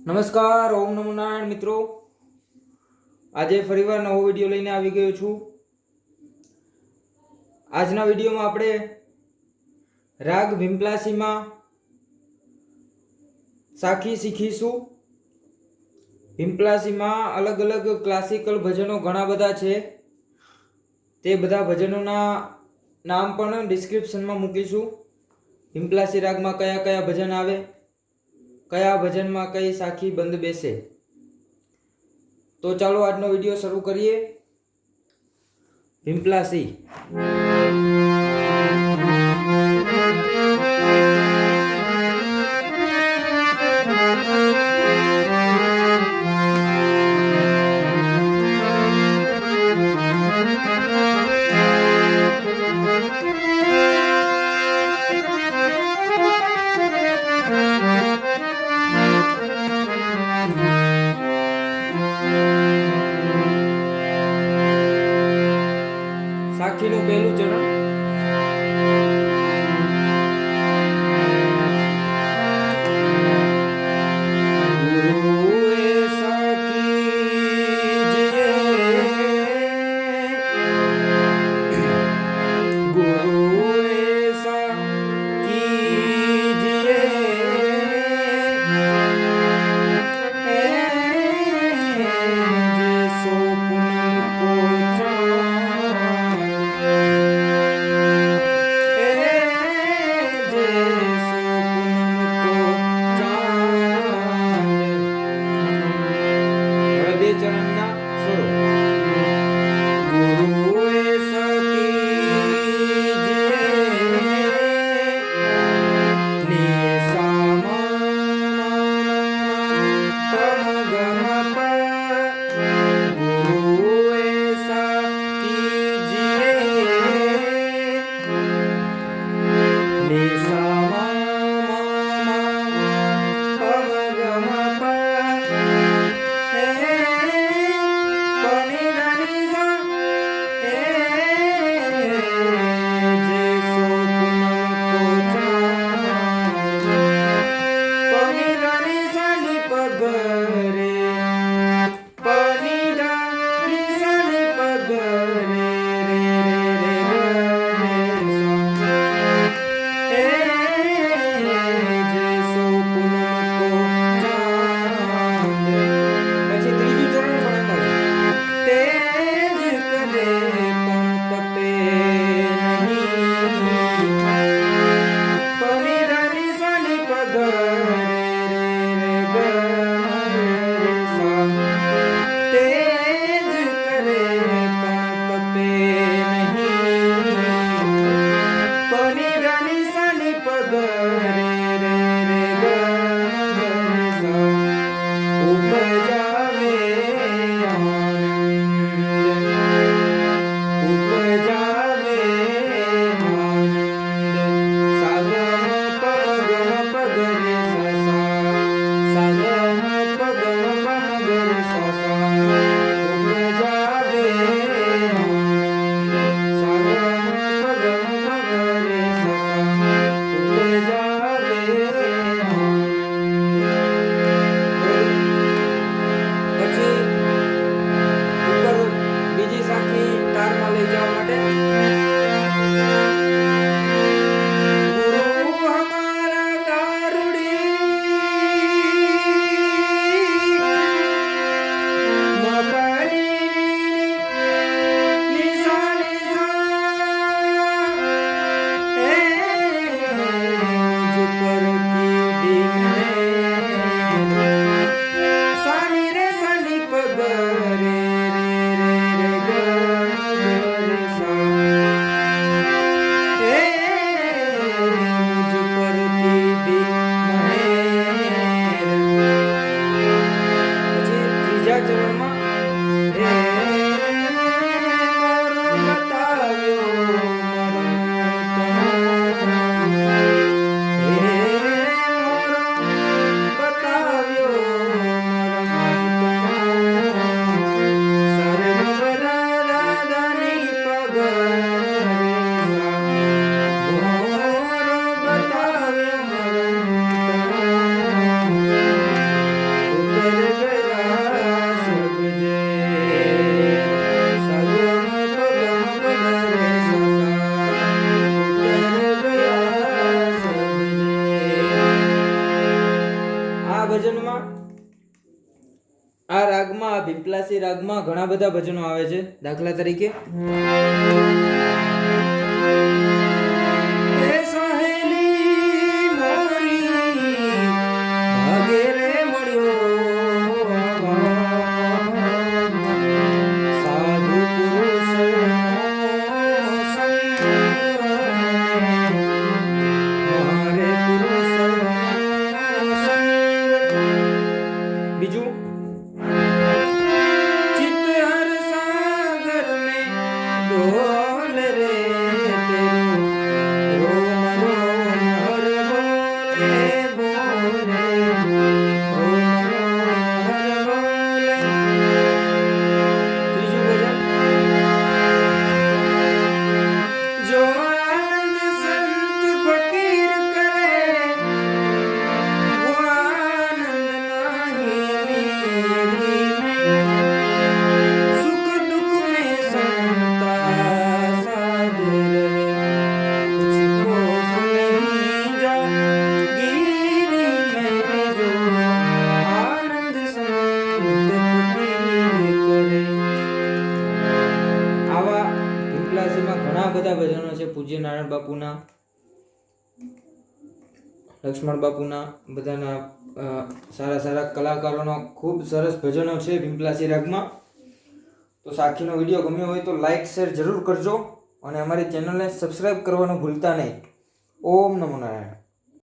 નમસ્કાર, ઓમ નમો નારાયણ મિત્રો. આજે ફરીવાર નવો વિડીયો લઈને આવી ગયો છું. આજના વિડીયોમાં આપણે રાગ ભીમપ્લાસીમાં સાખી શીખીશું. ભીમપ્લાસીમાં અલગ અલગ ક્લાસિકલ ભજનો ઘણા બધા છે. તે બધા ભજનોના નામ પણ ડિસ્ક્રિપ્શનમાં મૂકીશું. ભીમપ્લાસી રાગમાં કયા કયા ભજન આવે, કયા ભજનમાં કઈ સાખી બંધ બેસે. તો ચાલો આજનો વિડીયો શરૂ કરીએ. ભીમપ્લાસી. સાખીનું પહેલું ચરણ. આ ભજનમાં આ રાગમાં ભીમપલાસી રાગમાં ઘણા બધા ભજનો આવે છે. દાખલા તરીકે બીજું डोल रे तेरू रोम रोम हर बोले बोले रोम रोम हर बोले. ત્રીજું ભજન જો આનંદ સંત ફકીર કરે વો આનંદ નહીં અમીરી में सुख दुख में संता साध रहे कुछ खौफ नहीं जागीरी में जो आनंद संत फकीर करे. આવા ભીમપલાસીમાં ઘણા બધા ભજનો છે. પૂજ્ય નારાયણ બાપુના, લક્ષ્મણ બાપુના, બધાના સારા સારા કલાકારોના ખૂબ સરસ ભજનો છે ભીમપલાસી રાગમાં. તો સાખીનો વિડીયો ગમ્યો હોય તો લાઈક શેર જરૂર કરજો અને અમારી ચેનલને સબસ્ક્રાઈબ કરવાનું ભૂલતા નહીં. ઓમ નમો નારાયણ.